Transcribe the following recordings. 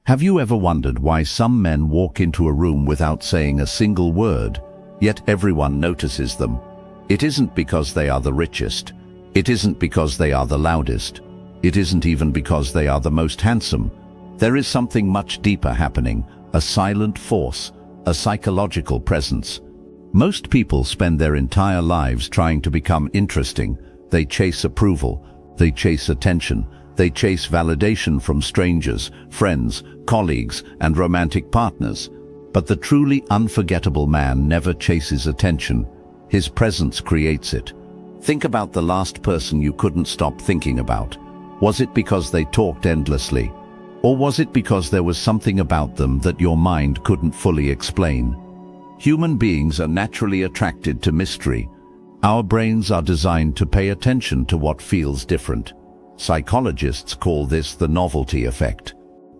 Have you ever wondered why some men walk into a room without saying a single word, yet everyone notices them? It isn't because they are the richest. It isn't because they are the loudest. It isn't even because they are the most handsome. There is something much deeper happening, a silent force, a psychological presence. Most people spend their entire lives trying to become interesting. They chase approval. They chase attention. They chase validation from strangers, friends, colleagues, and romantic partners. But the truly unforgettable man never chases attention. His presence creates it. Think about the last person you couldn't stop thinking about. Was it because they talked endlessly? Or was it because there was something about them that your mind couldn't fully explain? Human beings are naturally attracted to mystery. Our brains are designed to pay attention to what feels different. Psychologists call this the novelty effect.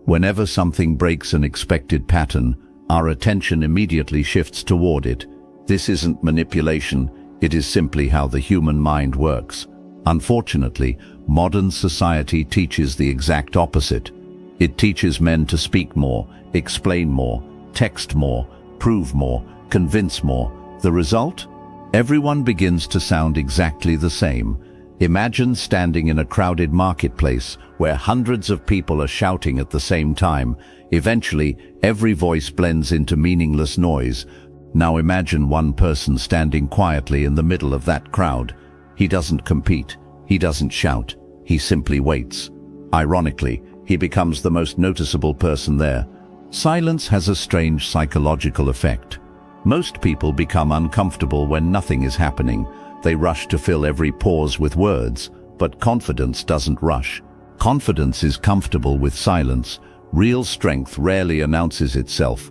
Whenever something breaks an expected pattern, our attention immediately shifts toward it. This isn't manipulation, it is simply how the human mind works. Unfortunately, modern society teaches the exact opposite. It teaches men to speak more, explain more, text more, prove more, convince more. The result? Everyone begins to sound exactly the same. Imagine standing in a crowded marketplace where hundreds of people are shouting at the same time. Eventually, every voice blends into meaningless noise. Now imagine one person standing quietly in the middle of that crowd. He doesn't compete. He doesn't shout. He simply waits. Ironically, he becomes the most noticeable person there. Silence has a strange psychological effect. Most people become uncomfortable when nothing is happening. They rush to fill every pause with words, but confidence doesn't rush. Confidence is comfortable with silence. Real strength rarely announces itself.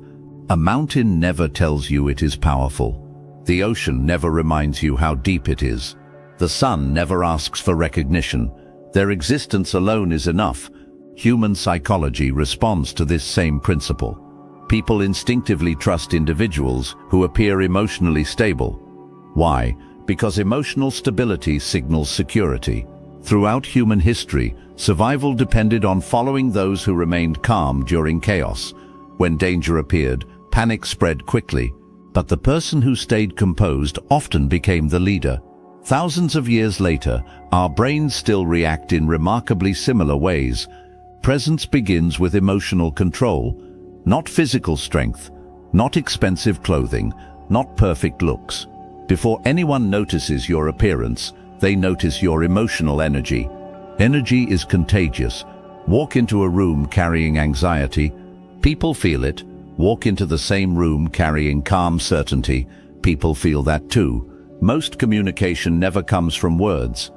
A mountain never tells you it is powerful. The ocean never reminds you how deep it is. The sun never asks for recognition. Their existence alone is enough. Human psychology responds to this same principle. People instinctively trust individuals who appear emotionally stable. Why? Because emotional stability signals security. Throughout human history, survival depended on following those who remained calm during chaos. When danger appeared, panic spread quickly, but the person who stayed composed often became the leader. Thousands of years later, our brains still react in remarkably similar ways. Presence begins with emotional control, not physical strength, not expensive clothing, not perfect looks. Before anyone notices your appearance, they notice your emotional energy. Energy is contagious. Walk into a room carrying anxiety, people feel it. Walk into the same room carrying calm certainty, people feel that too. Most communication never comes from words.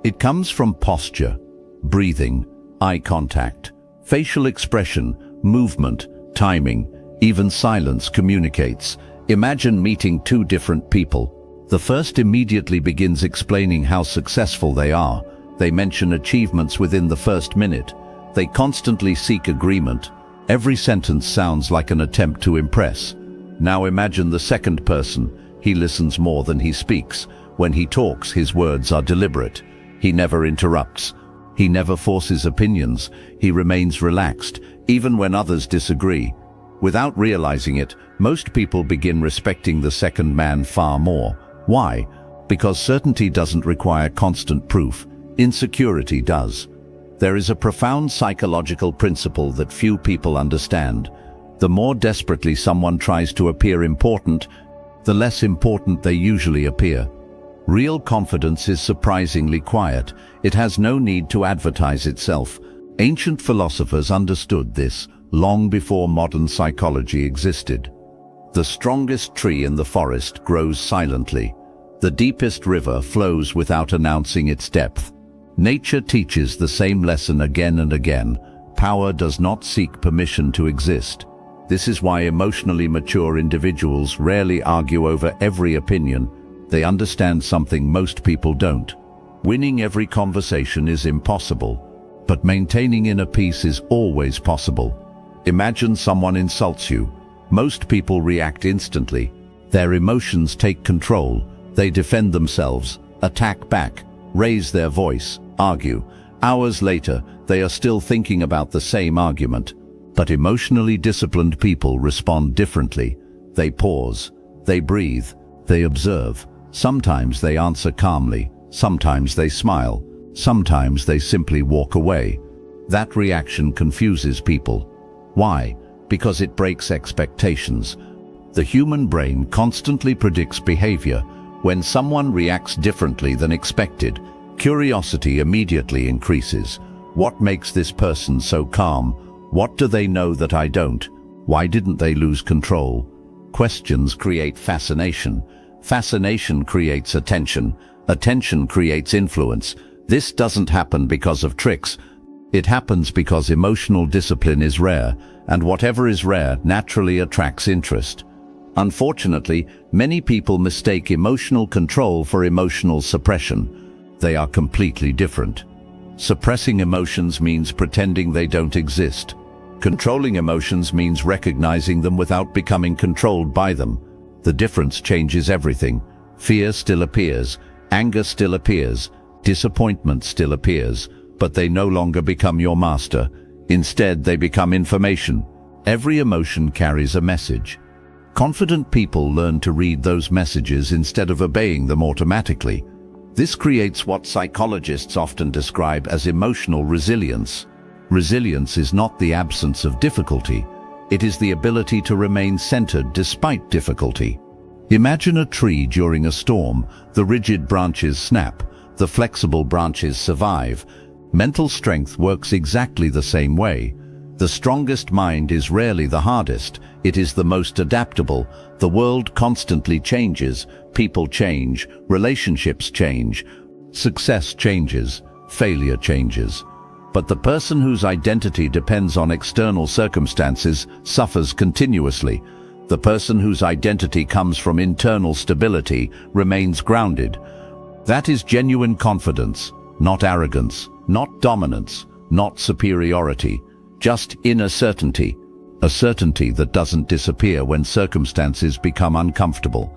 It comes from posture, breathing, eye contact, facial expression, movement, timing. Even silence communicates. Imagine meeting two different people. The first immediately begins explaining how successful they are. They mention achievements within the first minute. They constantly seek agreement. Every sentence sounds like an attempt to impress. Now imagine the second person. He listens more than he speaks. When he talks, his words are deliberate. He never interrupts. He never forces opinions. He remains relaxed, even when others disagree. Without realizing it, most people begin respecting the second man far more. Why? Because certainty doesn't require constant proof. Insecurity does. There is a profound psychological principle that few people understand. The more desperately someone tries to appear important, the less important they usually appear. Real confidence is surprisingly quiet. It has no need to advertise itself. Ancient philosophers understood this long before modern psychology existed. The strongest tree in the forest grows silently. The deepest river flows without announcing its depth. Nature teaches the same lesson again and again. Power does not seek permission to exist. This is why emotionally mature individuals rarely argue over every opinion. They understand something most people don't. Winning every conversation is impossible, but maintaining inner peace is always possible. Imagine someone insults you. Most people react instantly. Their emotions take control. They defend themselves, attack back, raise their voice, argue. Hours later, they are still thinking about the same argument. But emotionally disciplined people respond differently. They pause, they breathe, they observe. Sometimes they answer calmly, sometimes they smile, sometimes they simply walk away. That reaction confuses people. Why? Because it breaks expectations. The human brain constantly predicts behavior. When someone reacts differently than expected, curiosity immediately increases. What makes this person so calm? What do they know that I don't? Why didn't they lose control? Questions create fascination. Fascination creates attention. Attention creates influence. This doesn't happen because of tricks. It happens because emotional discipline is rare, and whatever is rare naturally attracts interest. Unfortunately, many people mistake emotional control for emotional suppression. They are completely different. Suppressing emotions means pretending they don't exist. Controlling emotions means recognizing them without becoming controlled by them. The difference changes everything. Fear still appears, anger still appears, disappointment still appears, but they no longer become your master. Instead, they become information. Every emotion carries a message. Confident people learn to read those messages instead of obeying them automatically. This creates what psychologists often describe as emotional resilience. Resilience is not the absence of difficulty. It is the ability to remain centered despite difficulty. Imagine a tree during a storm. The rigid branches snap. The flexible branches survive. Mental strength works exactly the same way. The strongest mind is rarely the hardest. It is the most adaptable. The world constantly changes. People change. Relationships change. Success changes. Failure changes. But the person whose identity depends on external circumstances suffers continuously. The person whose identity comes from internal stability remains grounded. That is genuine confidence, not arrogance, not dominance, not superiority, just inner certainty, a certainty that doesn't disappear when circumstances become uncomfortable.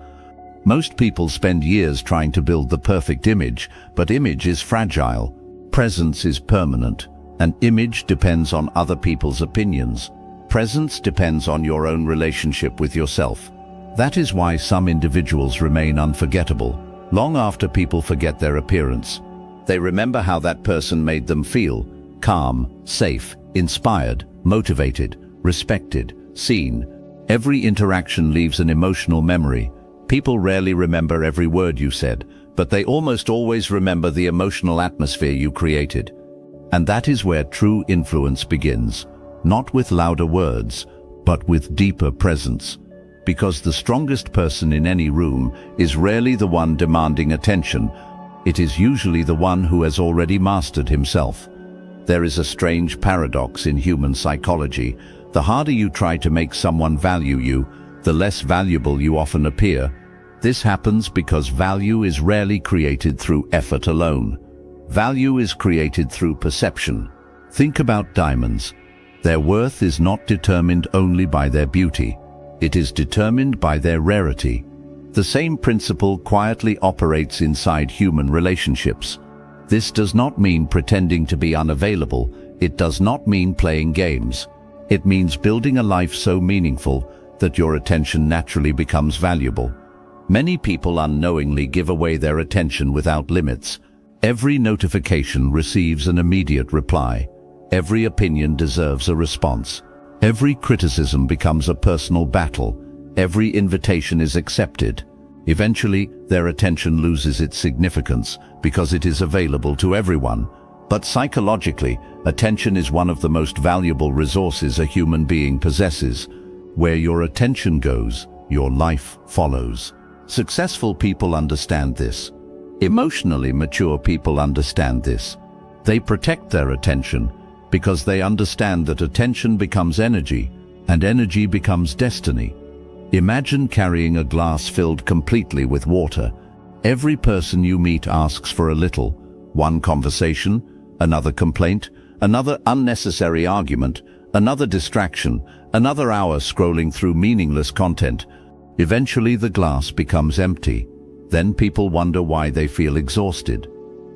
Most people spend years trying to build the perfect image, but image is fragile. Presence is permanent, and image depends on other people's opinions. Presence depends on your own relationship with yourself. That is why some individuals remain unforgettable. Long after people forget their appearance, they remember how that person made them feel: calm, safe, inspired, motivated, respected, seen. Every interaction leaves an emotional memory. People rarely remember every word you said, but they almost always remember the emotional atmosphere you created. And that is where true influence begins, not with louder words, but with deeper presence. Because the strongest person in any room is rarely the one demanding attention. It is usually the one who has already mastered himself. There is a strange paradox in human psychology. The harder you try to make someone value you, the less valuable you often appear. This happens because value is rarely created through effort alone. Value is created through perception. Think about diamonds. Their worth is not determined only by their beauty. It is determined by their rarity. The same principle quietly operates inside human relationships. This does not mean pretending to be unavailable. It does not mean playing games. It means building a life so meaningful that your attention naturally becomes valuable. Many people unknowingly give away their attention without limits. Every notification receives an immediate reply. Every opinion deserves a response. Every criticism becomes a personal battle. Every invitation is accepted. Eventually, their attention loses its significance because it is available to everyone. But psychologically, attention is one of the most valuable resources a human being possesses. Where your attention goes, your life follows. Successful people understand this. Emotionally mature people understand this. They protect their attention because they understand that attention becomes energy, and energy becomes destiny. Imagine carrying a glass filled completely with water. Every person you meet asks for a little. One conversation, another complaint, another unnecessary argument, another distraction, another hour scrolling through meaningless content. Eventually the glass becomes empty. Then people wonder why they feel exhausted.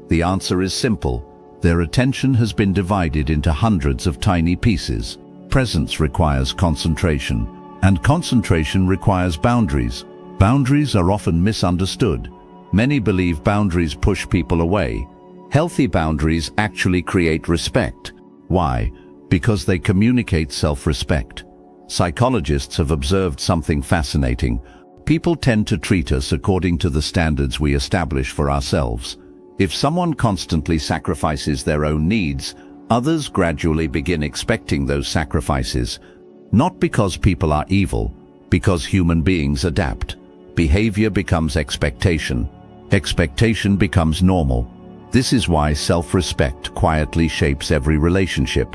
The answer is simple. Their attention has been divided into hundreds of tiny pieces. Presence requires concentration, and concentration requires boundaries. Boundaries are often misunderstood. Many believe boundaries push people away. Healthy boundaries actually create respect. Why? Because they communicate self-respect. Psychologists have observed something fascinating. People tend to treat us according to the standards we establish for ourselves. If someone constantly sacrifices their own needs, others gradually begin expecting those sacrifices. Not because people are evil, because human beings adapt. Behavior becomes expectation. Expectation becomes normal. This is why self-respect quietly shapes every relationship.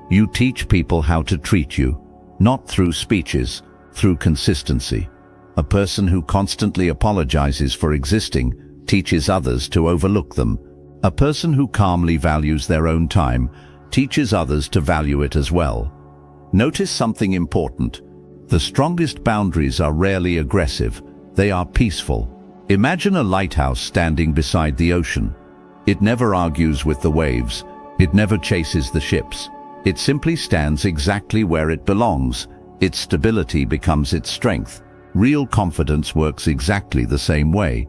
You teach people how to treat you, not through speeches, through consistency. A person who constantly apologizes for existing teaches others to overlook them. A person who calmly values their own time teaches others to value it as well. Notice something important. The strongest boundaries are rarely aggressive. They are peaceful. Imagine a lighthouse standing beside the ocean. It never argues with the waves. It never chases the ships. It simply stands exactly where it belongs. Its stability becomes its strength. Real confidence works exactly the same way.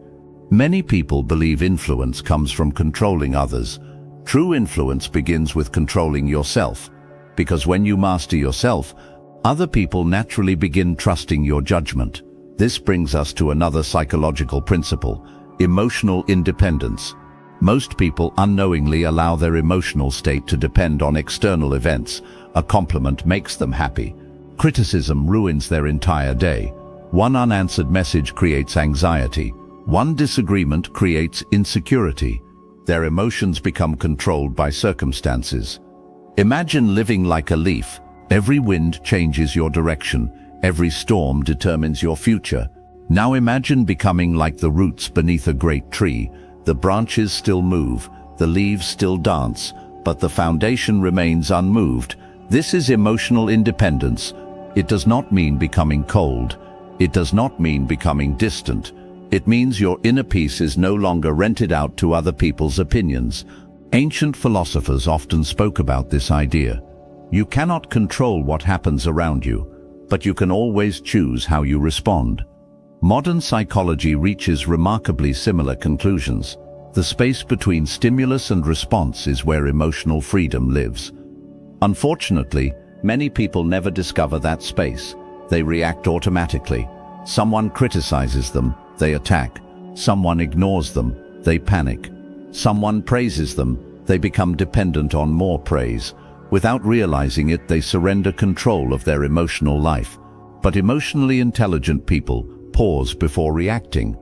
Many people believe influence comes from controlling others. True influence begins with controlling yourself, because when you master yourself, other people naturally begin trusting your judgment. This brings us to another psychological principle: emotional independence. Most people unknowingly allow their emotional state to depend on external events. A compliment makes them happy. Criticism ruins their entire day. One unanswered message creates anxiety. One disagreement creates insecurity. Their emotions become controlled by circumstances. Imagine living like a leaf. Every wind changes your direction. Every storm determines your future. Now imagine becoming like the roots beneath a great tree. The branches still move, the leaves still dance, but the foundation remains unmoved. This is emotional independence. It does not mean becoming cold. It does not mean becoming distant. It means your inner peace is no longer rented out to other people's opinions. Ancient philosophers often spoke about this idea. You cannot control what happens around you, but you can always choose how you respond. Modern psychology reaches remarkably similar conclusions. The space between stimulus and response is where emotional freedom lives. Unfortunately, many people never discover that space. They react automatically. Someone criticizes them, they attack. Someone ignores them, they panic. Someone praises them, they become dependent on more praise. Without realizing it, they surrender control of their emotional life. But emotionally intelligent people pause before reacting.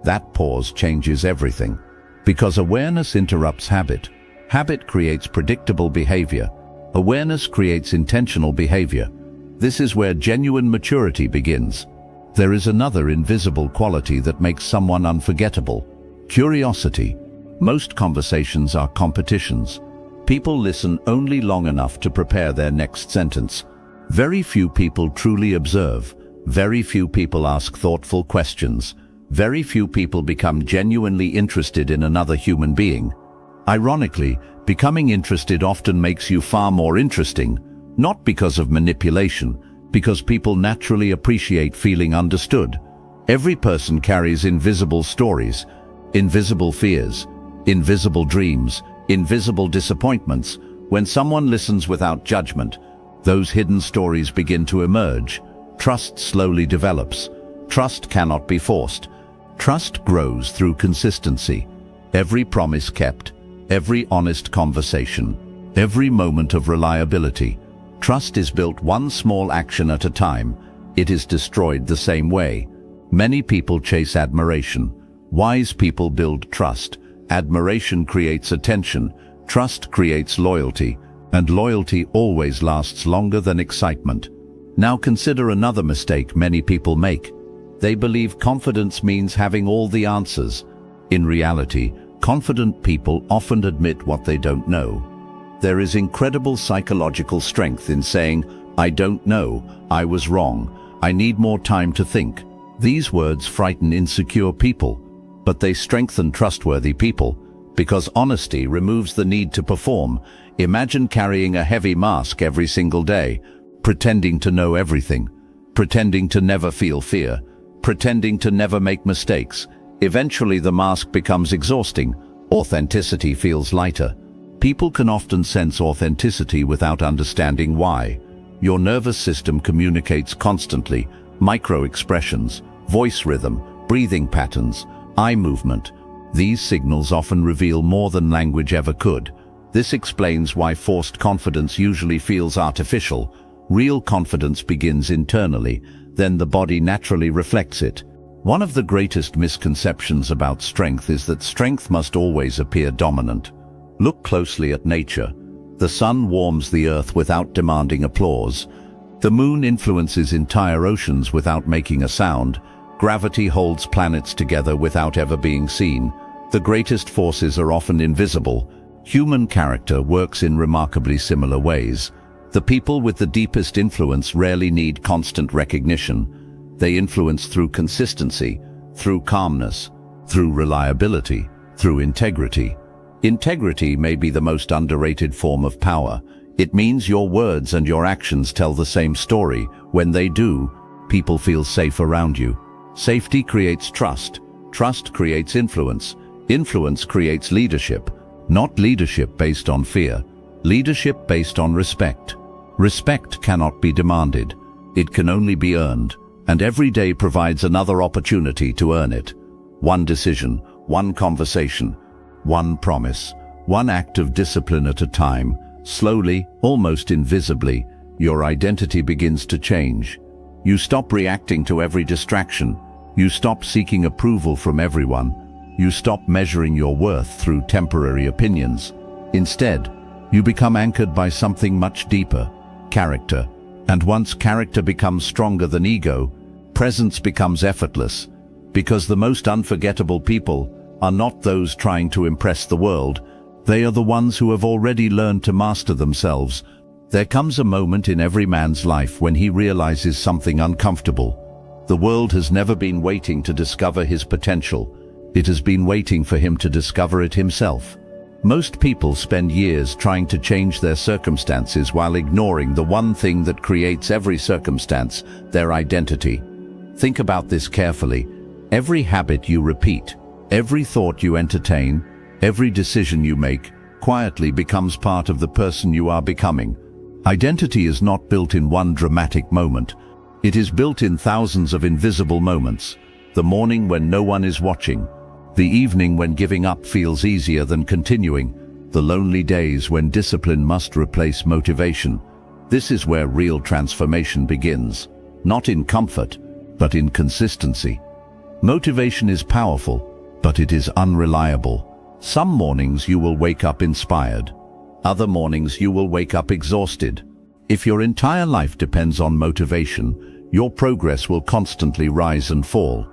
That pause changes everything. Because awareness interrupts habit. Habit creates predictable behavior. Awareness creates intentional behavior. This is where genuine maturity begins. There is another invisible quality that makes someone unforgettable: curiosity. Most conversations are competitions. People listen only long enough to prepare their next sentence. Very few people truly observe. Very few people ask thoughtful questions. Very few people become genuinely interested in another human being. Ironically, becoming interested often makes you far more interesting, not because of manipulation, because people naturally appreciate feeling understood. Every person carries invisible stories, invisible fears, invisible dreams, invisible disappointments. When someone listens without judgment, those hidden stories begin to emerge. Trust slowly develops. Trust cannot be forced. Trust grows through consistency. Every promise kept, every honest conversation, every moment of reliability. Trust is built one small action at a time. It is destroyed the same way. Many people chase admiration. Wise people build trust. Admiration creates attention. Trust creates loyalty. And loyalty always lasts longer than excitement. Now consider another mistake many people make. They believe confidence means having all the answers. In reality, confident people often admit what they don't know. There is incredible psychological strength in saying, "I don't know, I was wrong, I need more time to think." These words frighten insecure people, but they strengthen trustworthy people, because honesty removes the need to perform. Imagine carrying a heavy mask every single day. pretending to know everything, pretending to never feel fear, pretending to never make mistakes. Eventually the mask becomes exhausting. Authenticity feels lighter. People can often sense authenticity without understanding why. Your nervous system communicates constantly. Micro-expressions, voice rhythm, breathing patterns, eye movement. These signals often reveal more than language ever could. This explains why forced confidence usually feels artificial. Real confidence begins internally, then the body naturally reflects it. One of the greatest misconceptions about strength is that strength must always appear dominant. Look closely at nature. The sun warms the earth without demanding applause. The moon influences entire oceans without making a sound. Gravity holds planets together without ever being seen. The greatest forces are often invisible. Human character works in remarkably similar ways. The people with the deepest influence rarely need constant recognition. They influence through consistency, through calmness, through reliability, through integrity. Integrity may be the most underrated form of power. It means your words and your actions tell the same story. When they do, people feel safe around you. Safety creates trust. Trust creates influence. Influence creates leadership. Not leadership based on fear. Leadership based on respect. Respect cannot be demanded. It can only be earned, and every day provides another opportunity to earn it. One decision, one conversation, one promise, one act of discipline at a time. Slowly, almost invisibly, your identity begins to change. You stop reacting to every distraction. You stop seeking approval from everyone. You stop measuring your worth through temporary opinions. Instead, you become anchored by something much deeper, character. And once character becomes stronger than ego, presence becomes effortless. Because the most unforgettable people are not those trying to impress the world. They are the ones who have already learned to master themselves. There comes a moment in every man's life when he realizes something uncomfortable. The world has never been waiting to discover his potential. It has been waiting for him to discover it himself. Most people spend years trying to change their circumstances while ignoring the one thing that creates every circumstance, their identity. Think about this carefully. Every habit you repeat, every thought you entertain, every decision you make, quietly becomes part of the person you are becoming. Identity is not built in one dramatic moment. It is built in thousands of invisible moments. The morning when no one is watching. The evening when giving up feels easier than continuing. The lonely days when discipline must replace motivation. This is where real transformation begins. Not in comfort, but in consistency. Motivation is powerful, but it is unreliable. Some mornings you will wake up inspired. Other mornings you will wake up exhausted. If your entire life depends on motivation, your progress will constantly rise and fall.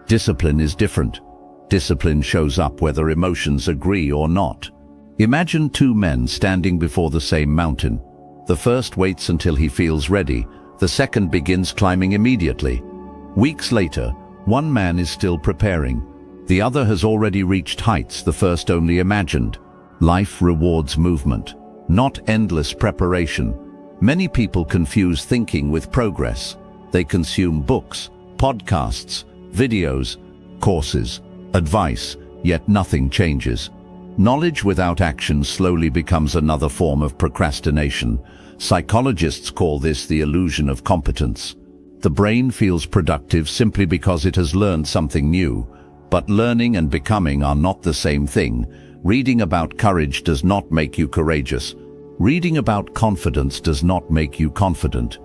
Discipline is different. Discipline shows up whether emotions agree or not. Imagine two men standing before the same mountain. The first waits until he feels ready. The second begins climbing immediately. Weeks later, one man is still preparing. The other has already reached heights the first only imagined. Life rewards movement, not endless preparation. Many people confuse thinking with progress. They consume books, podcasts, videos, courses, advice, yet nothing changes. Knowledge without action slowly becomes another form of procrastination. Psychologists call this the illusion of competence. The brain feels productive simply because it has learned something new. But learning and becoming are not the same thing. Reading about courage does not make you courageous. Reading about confidence does not make you confident.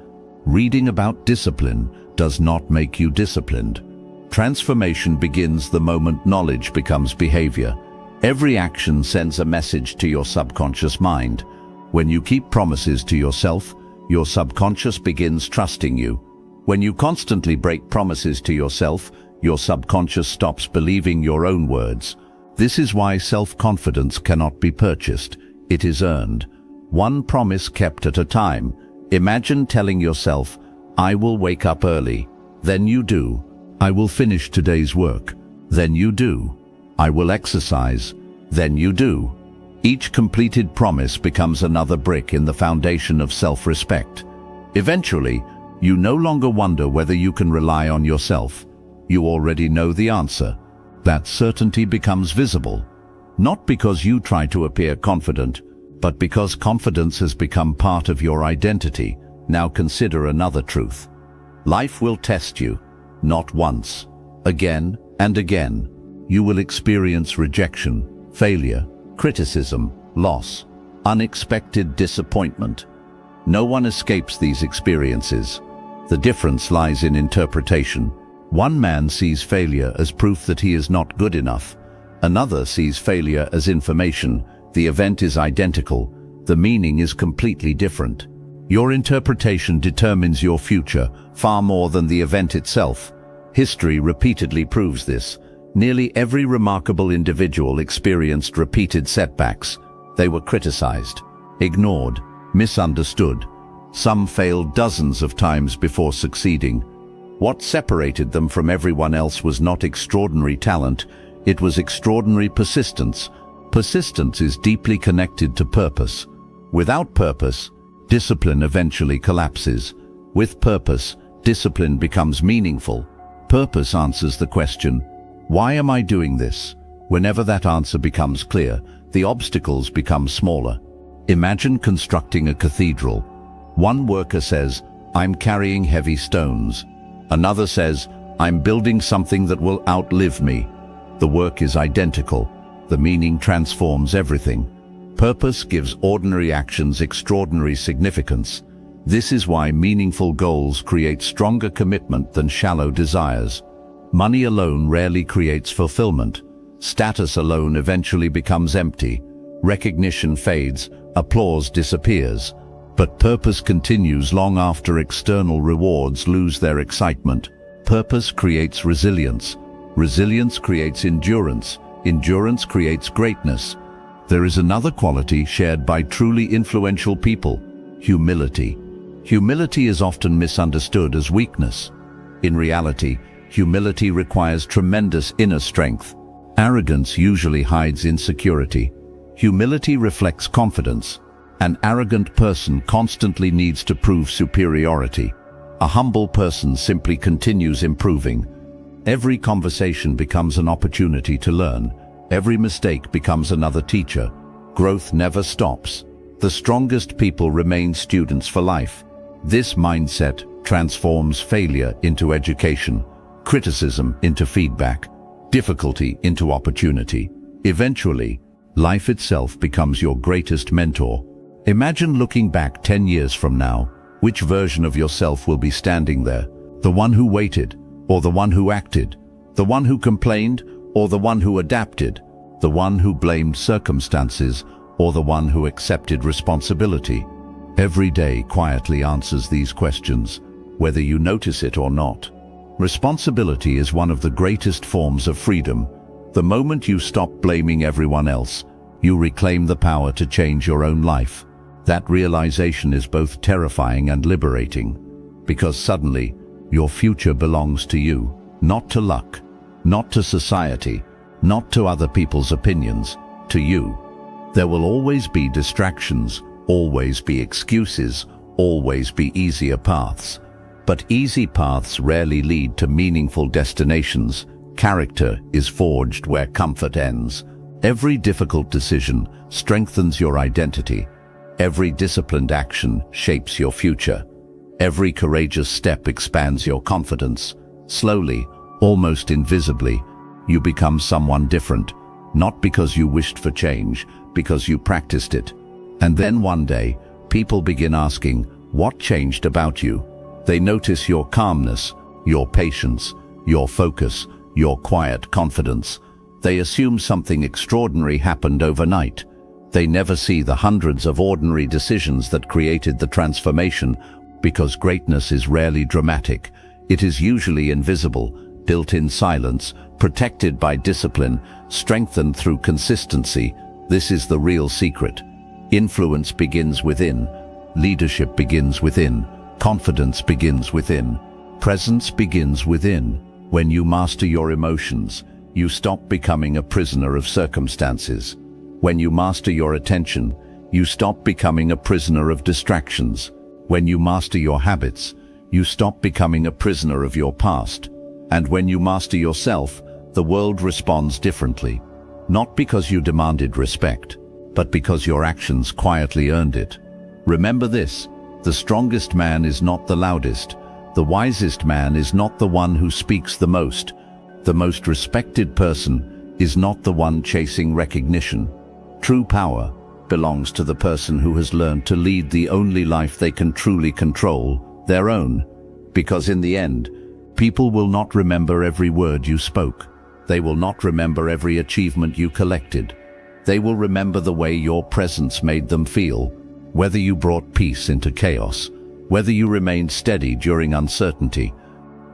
Reading about discipline does not make you disciplined. Transformation begins the moment knowledge becomes behavior. Every action sends a message to your subconscious mind. When you keep promises to yourself, your subconscious begins trusting you. When you constantly break promises to yourself, your subconscious stops believing your own words. This is why self-confidence cannot be purchased. It is earned. One promise kept at a time. Imagine telling yourself, "I will wake up early." Then you do. "I will finish today's work." Then you do. "I will exercise." Then you do. Each completed promise becomes another brick in the foundation of self-respect. Eventually, you no longer wonder whether you can rely on yourself. You already know the answer. That certainty becomes visible, not because you try to appear confident, but because confidence has become part of your identity. Now consider another truth. Life will test you, not once, again and again. You will experience rejection, failure, criticism, loss, unexpected disappointment. No one escapes these experiences. The difference lies in interpretation. One man sees failure as proof that he is not good enough. Another sees failure as information. The event is identical. The meaning is completely different. Your interpretation determines your future far more than the event itself. History repeatedly proves this. Nearly every remarkable individual experienced repeated setbacks. They were criticized, ignored, misunderstood. Some failed dozens of times before succeeding. What separated them from everyone else was not extraordinary talent, it was extraordinary persistence. Persistence is deeply connected to purpose. Without purpose, discipline eventually collapses. With purpose, discipline becomes meaningful. Purpose answers the question, why am I doing this? Whenever that answer becomes clear, the obstacles become smaller. Imagine constructing a cathedral. One worker says, I'm carrying heavy stones. Another says, I'm building something that will outlive me. The work is identical. The meaning transforms everything. Purpose gives ordinary actions extraordinary significance. This is why meaningful goals create stronger commitment than shallow desires. Money alone rarely creates fulfillment. Status alone eventually becomes empty. Recognition fades, applause disappears. But purpose continues long after external rewards lose their excitement. Purpose creates resilience. Resilience creates endurance. Endurance creates greatness. There is another quality shared by truly influential people: humility. Humility is often misunderstood as weakness. In reality, humility requires tremendous inner strength. Arrogance usually hides insecurity. Humility reflects confidence. An arrogant person constantly needs to prove superiority. A humble person simply continues improving. Every conversation becomes an opportunity to learn. Every mistake becomes another teacher. Growth never stops. The strongest people remain students for life. This mindset transforms failure into education, criticism into feedback, difficulty into opportunity. Eventually, life itself becomes your greatest mentor. Imagine looking back 10 years from now. Which version of yourself will be standing there? The one who waited, or the one who acted? The one who complained, or the one who adapted? The one who blamed circumstances, or the one who accepted responsibility? Every day quietly answers these questions, whether you notice it or not. Responsibility is one of the greatest forms of freedom. The moment you stop blaming everyone else, you reclaim the power to change your own life. That realization is both terrifying and liberating, because suddenly, your future belongs to you, not to luck, not to society, not to other people's opinions, to you. There will always be distractions, always be excuses, always be easier paths. But easy paths rarely lead to meaningful destinations. Character is forged where comfort ends. Every difficult decision strengthens your identity. Every disciplined action shapes your future. Every courageous step expands your confidence. Slowly, almost invisibly, you become someone different, not because you wished for change, because you practiced it. And then one day, people begin asking, what changed about you? They notice your calmness, your patience, your focus, your quiet confidence. They assume something extraordinary happened overnight. They never see the hundreds of ordinary decisions that created the transformation, because greatness is rarely dramatic. It is usually invisible, built in silence, protected by discipline, strengthened through consistency. This is the real secret. Influence begins within. Leadership begins within. Confidence begins within. Presence begins within. When you master your emotions, you stop becoming a prisoner of circumstances. When you master your attention, you stop becoming a prisoner of distractions. When you master your habits, you stop becoming a prisoner of your past. And when you master yourself, the world responds differently. Not because you demanded respect, but because your actions quietly earned it. Remember this: the strongest man is not the loudest. The wisest man is not the one who speaks the most. The most respected person is not the one chasing recognition. True power belongs to the person who has learned to lead the only life they can truly control, their own. Because in the end, people will not remember every word you spoke. They will not remember every achievement you collected. They will remember the way your presence made them feel, whether you brought peace into chaos, whether you remained steady during uncertainty,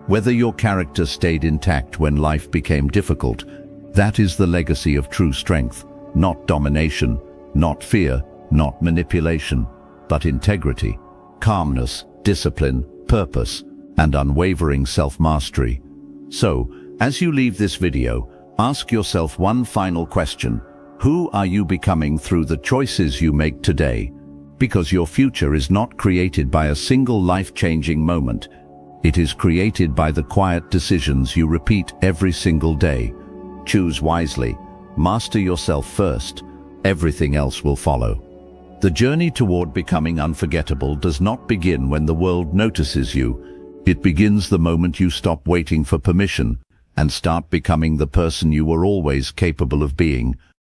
whether your character stayed intact when life became difficult. That is the legacy of true strength, not domination, not fear, not manipulation, but integrity, calmness, discipline, purpose, and unwavering self-mastery. So, as you leave this video, ask yourself one final question: who are you becoming through the choices you make today? Because your future is not created by a single life-changing moment. It is created by the quiet decisions you repeat every single day. Choose wisely. Master yourself first. Everything else will follow. The journey toward becoming unforgettable does not begin when the world notices you. It begins the moment you stop waiting for permission and start becoming the person you were always capable of being.